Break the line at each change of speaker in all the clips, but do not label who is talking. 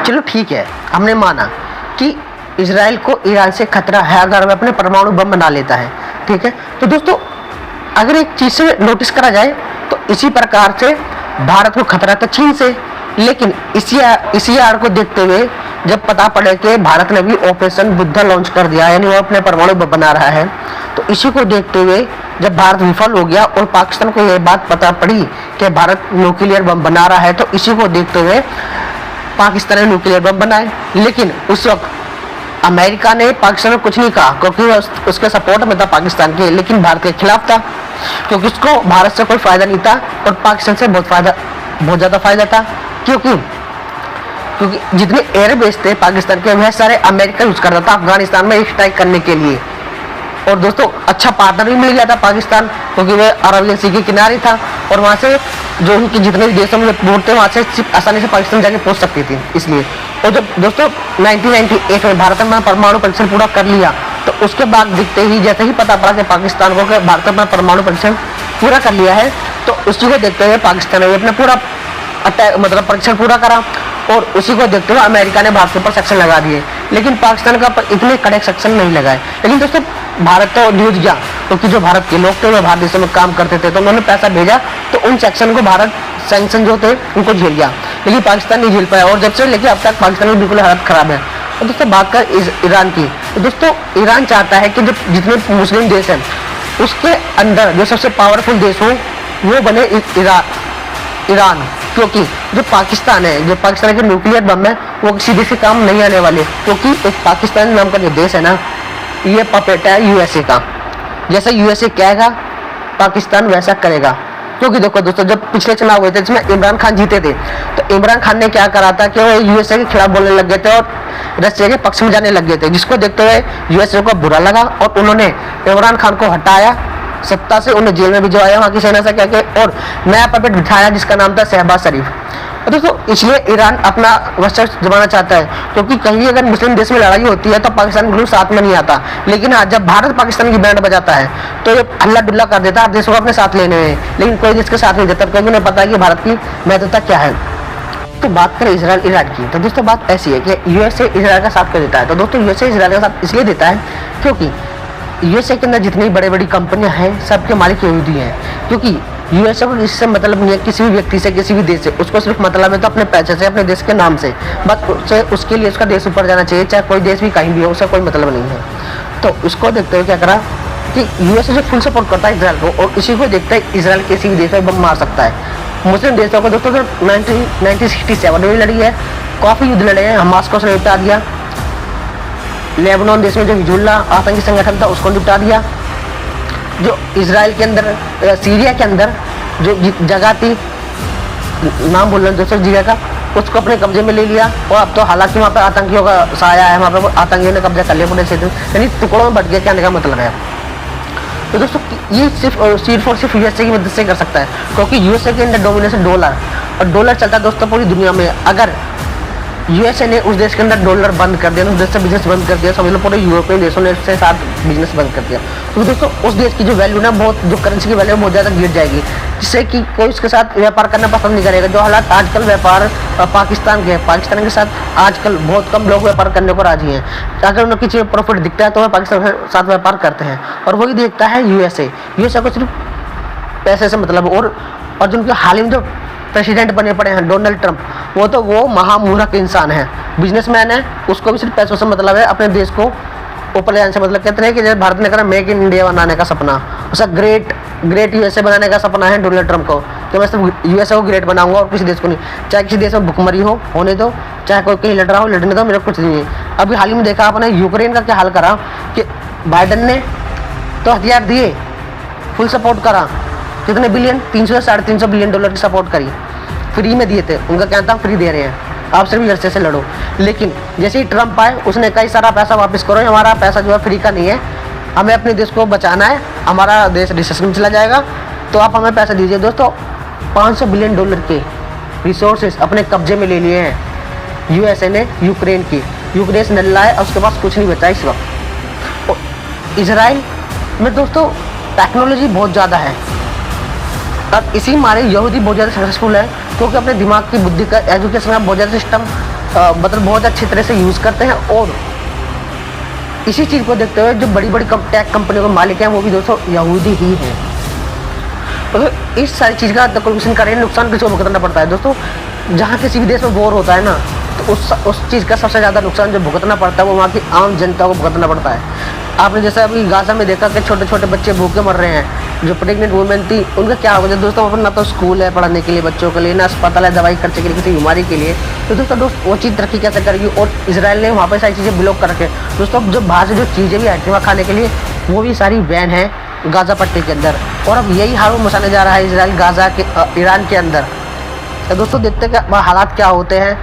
चलो ठीक है, हमने माना कि इजराइल को ईरान से खतरा है अगर वह अपने परमाणु बम बना लेता है, ठीक है। तो दोस्तों अगर एक चीज से नोटिस करा जाए तो इसी प्रकार से भारत को खतरा था चीन से, लेकिन इसी आड़ को देखते हुए जब पता पड़े कि भारत ने भी ऑपरेशन बुद्धा लॉन्च कर दिया, यानी वो अपने परमाणु बम बना रहा है, तो इसी को देखते हुए जब भारत विफल हो गया और पाकिस्तान को यह बात पता पड़ी कि भारत न्यूक्लियर बम बना रहा है, तो इसी को देखते हुए पाकिस्तान ने न्यूक्लियर बम बनाए। लेकिन उस वक्त अमेरिका ने पाकिस्तान को कुछ नहीं कहा क्योंकि वह उसके सपोर्ट में था पाकिस्तान के, लेकिन भारत के खिलाफ था क्योंकि उसको भारत से कोई फायदा नहीं था और पाकिस्तान से बहुत ज़्यादा फायदा था। क्योंकि जितने एयरबेस थे पाकिस्तान के वह सारे अमेरिका यूज करता था अफगानिस्तान में स्ट्राइक करने के लिए। और दोस्तों अच्छा पार्टनर भी मिल गया था पाकिस्तान क्योंकि वह अरेबियन सी के किनारे था और वहाँ से जो उनके जितने भी देशों में पोर्ट थे वहाँ से आसानी से पाकिस्तान जाके पहुँच सकती थी इसलिए। और जब दोस्तों 1998 में भारत ने परमाणु परीक्षण पूरा कर लिया तो उसके बाद दिखते ही जैसे ही पता पड़ा कि पाकिस्तान को भारत ने परमाणु परीक्षण पूरा कर लिया है, तो उसी को देखते हुए पाकिस्तान ने अपना पूरा मतलब परीक्षण पूरा करा और उसी को देखते हुए अमेरिका ने भारत के ऊपर सेक्शन लगा दिए। लेकिन पाकिस्तान का इतने कड़े सेक्शन नहीं लगाए। लेकिन दोस्तों भारत तो न्यूज गया क्योंकि जो भारत के लोग थे वो भारत देशों में काम करते थे, तो उन्होंने पैसा भेजा तो उन सेक्शन को भारत सैंक्शन जो थे उनको झेल गया, लेकिन पाकिस्तान नहीं झेल पाया और जब से लेके अब तक पाकिस्तान में बिल्कुल हालत खराब है। और दोस्तों बात कर ईरान की, तो दोस्तों ईरान चाहता है कि जो जितने मुस्लिम देश हैं उसके अंदर जो सबसे पावरफुल देश हो वो बने ईरान, क्योंकि जो पाकिस्तान है, जो पाकिस्तान के न्यूक्लियर बम है वो किसी देश के काम नहीं आने वाले, क्योंकि एक पाकिस्तान नाम का जो देश है ना ये पपेट है यूएसए का। जैसे यूएसए कहेगा पाकिस्तान वैसा करेगा। क्योंकि देखो दोस्तों जब पिछले चुनाव हुए थे जिसमें इमरान खान जीते थे तो इमरान खान ने क्या करा था कि वो यूएसए के खिलाफ बोलने लग गए थे और रशिया के पक्ष में जाने लग गए थे, जिसको देखते हुए यूएसए को बुरा लगा और उन्होंने इमरान खान को हटाया सत्ता से, उन्हें जेल में भिजवाया वहाँ की सेना से कहके और नया पपेट बिठाया जिसका नाम था शहबाज शरीफ। और दोस्तों इसलिए ईरान अपना वर्चस्व जमाना चाहता है, क्योंकि कहीं अगर मुस्लिम देश में लड़ाई होती है तो पाकिस्तान बिल्कुल साथ में नहीं आता, लेकिन आज जब भारत पाकिस्तान की बैंड बजाता है तो ये हल्ला डुल्ला कर देता है हर देशों को अपने साथ लेने में, लेकिन कोई देश के साथ नहीं देता क्योंकि उन्हें पता है कि भारत की महत्वता क्या है। तो बात करें इजराइल ईरान की, तो दोस्तों बात ऐसी है कि यूएसए इजराइल का साथ क्यों देता है। तो दोस्तों यूएसए इजराइल का साथ इसलिए देता है क्योंकि यूएसए के अंदर जितनी बड़ी बड़ी कंपनियां हैं सबके मालिक यहूदी हैं, क्योंकि यूएसए को इससे मतलब नहीं है किसी भी व्यक्ति से किसी भी देश से, उसको सिर्फ मतलब है तो अपने पैसे से अपने देश के नाम से, बस उसके लिए उसका देश ऊपर जाना चाहिए, चाहे कोई देश भी कहीं भी हो उसका कोई मतलब नहीं है। तो इसको देखते हुए क्या करा कि यूएसए जो फुल सपोर्ट करता है इजराइल को और इसी को देखते हैं इजराइल किसी भी देश में बम मार सकता है। मुस्लिम देशों को दोस्तों 1967 में भी लड़ी है, काफ़ी युद्ध लड़े हैं, हमास को उसने निपटा दिया, लेबनान देश में जो हिजबुल्लाह आतंकी संगठन था उसको निपटा दिया, जो इजराइल के अंदर सीरिया के अंदर जो जगह थी नाम बोल रहे दोस्तों जगह का उसको अपने कब्जे में ले लिया और अब तो हालांकि वहाँ पे आतंकियों का साया है, वहाँ पे आतंकियों ने कब्जा कर लिया पूरे क्षेत्र, यानी टुकड़ों में बट गया, कहने का मतलब है। तो दोस्तों ये सिर्फ और सिर्फ यूएसए की मदद से कर सकता है, क्योंकि यूएसए के अंदर डोमिनेशन डॉलर और डॉलर चलता है दोस्तों पूरी दुनिया में। अगर यूएसए ने उस देश के अंदर डॉलर बंद कर दिया, उस देश से बिजनेस बंद कर दिया, समझ लो पूरे यूरोपियन देशों ने इससे साथ बिजनेस बंद कर दिया, तो दोस्तों उस देश की जो वैल्यू ना बहुत जो करेंसी की वैल्यू बहुत ज़्यादा गिर जाएगी, जिससे कि कोई उसके साथ व्यापार करना पसंद नहीं करेगा। जो हालात आजकल व्यापार पाकिस्तान के साथ आजकल बहुत कम लोग व्यापार करने को राजी हैं। अगर उन्हें किसी प्रॉफिट दिखता है तो वह पाकिस्तान के साथ व्यापार करते हैं और वही देखता है यूएसए को सिर्फ पैसे से मतलब। और जो उनके हाल ही में जो प्रेसिडेंट बने पड़े हैं डोनाल्ड ट्रंप, वो महामूर्ख इंसान है, बिजनेसमैन है, उसको भी सिर्फ पैसों से मतलब है, अपने देश को ऊपर ले जाने से मतलब। कहते हैं कि जैसे भारत ने करा मेक इन इंडिया बनाने का सपना, उसका ग्रेट यूएसए बनाने का सपना है डोनाल्ड ट्रंप को, कि मैं सिर्फ यूएसए को ग्रेट बनाऊंगा और किसी देश को नहीं, चाहे किसी देश में भुखमरी हो होने दो, चाहे कोई कहीं लड़ रहा हो लड़ने दो, मेरा कुछ नहीं है। अभी हाल ही में देखा आपने यूक्रेन का क्या हाल करा कि बाइडन ने तो हथियार दिए, फुल सपोर्ट करा, कितने बिलियन 300 से $350 बिलियन की सपोर्ट करी, फ्री में दिए थे, उनका कहना था फ्री दे रहे हैं, आप सिर्फ रशिया से लड़ो। लेकिन जैसे ही ट्रंप आए उसने कई सारा पैसा वापस करो, हमारा पैसा जो है फ्री का नहीं है, हमें अपने देश को बचाना है, हमारा देश रिसेशन में चला जाएगा, तो आप हमें पैसा दीजिए। दोस्तों $500 बिलियन के रिसोर्सेज अपने कब्जे में ले लिए हैं यूएसए ने यूक्रेन की। यूक्रेन से नल्ला है और उसके पास कुछ नहीं बचा इस वक्त। इजराइल में दोस्तों टेक्नोलॉजी बहुत ज़्यादा है, अब इसी मारे यहूदी बहुत ज़्यादा सक्सेसफुल है, क्योंकि अपने दिमाग की बुद्धि का एजुकेशन का बहुत ज़्यादा सिस्टम मतलब बहुत अच्छी तरह से यूज़ करते हैं। और इसी चीज़ को देखते हुए जो बड़ी बड़ी टेक कंपनियों के मालिक हैं वो भी दोस्तों यहूदी ही हैं। तो इस सारी चीज़ का कंट्रीब्यूशन करें, नुकसान किसी को भुगतना पड़ता है दोस्तों। जहाँ किसी भी देश में वॉर होता है ना, तो उस चीज़ का सबसे ज़्यादा नुकसान जो भुगतना पड़ता है वो वहाँ की आम जनता को भुगतना पड़ता है। आपने जैसे अभी गाजा में देखा कि छोटे छोटे बच्चे भूखे मर रहे हैं। जो प्रेग्नेंट वुमेन थी उनका क्या होगा दोस्तों, ना तो स्कूल है पढ़ने के लिए बच्चों के लिए, ना अस्पताल है दवाई खर्चे के लिए, किसी बीमारी के लिए। तो दोस्तों वो चीज़ तरक्की कैसे करेगी। और इसराइल ने वहाँ पर सारी चीज़ें ब्लॉक कर रखे दोस्तों। जो बाहर से जो चीज़ें भी आती हैं वहाँ खाने के लिए, वो भी सारी बैन है गाज़ा पट्टी के अंदर। और अब यही हाल मचाने जा रहा है इसराइल गाज़ा के ईरान के अंदर। तो दोस्तों देखते हैं कि हालात क्या होते हैं,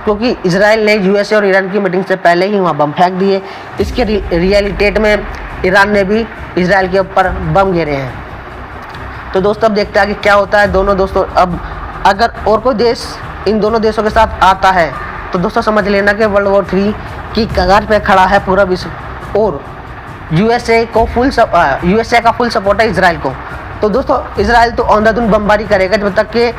क्योंकि इसराइल ने यूएसए और ईरान की मीटिंग से पहले ही वहाँ बम फेंक दिए। इसके रियलिटेट में ईरान ने भी इसराइल के ऊपर बम गिरे हैं। तो दोस्तों अब देखते हैं कि क्या होता है। दोनों दोस्तों अब अगर और कोई देश इन दोनों देशों के साथ आता है तो दोस्तों समझ लेना कि वर्ल्ड वॉर 3 की कगार पे खड़ा है पूरा विश्व। और यूएसए का फुल सपोर्ट है इसराइल को। तो दोस्तों इसराइल तो अंधाधुंध बमबारी करेगा जब तक कि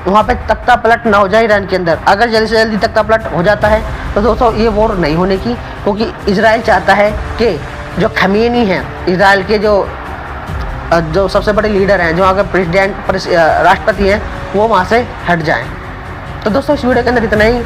वहाँ पे तख्ता पलट ना हो जाए ईरान के अंदर। अगर जल्दी से जल्दी तख्ता पलट हो जाता है तो दोस्तों ये वॉर नहीं होने की, क्योंकि इसराइल चाहता है कि जो खमीनी हैं इसराइल के जो सबसे बड़े लीडर हैं, जो वहाँ के राष्ट्रपति हैं, वो वहाँ से हट जाएं। तो दोस्तों इस वीडियो के अंदर इतना ही।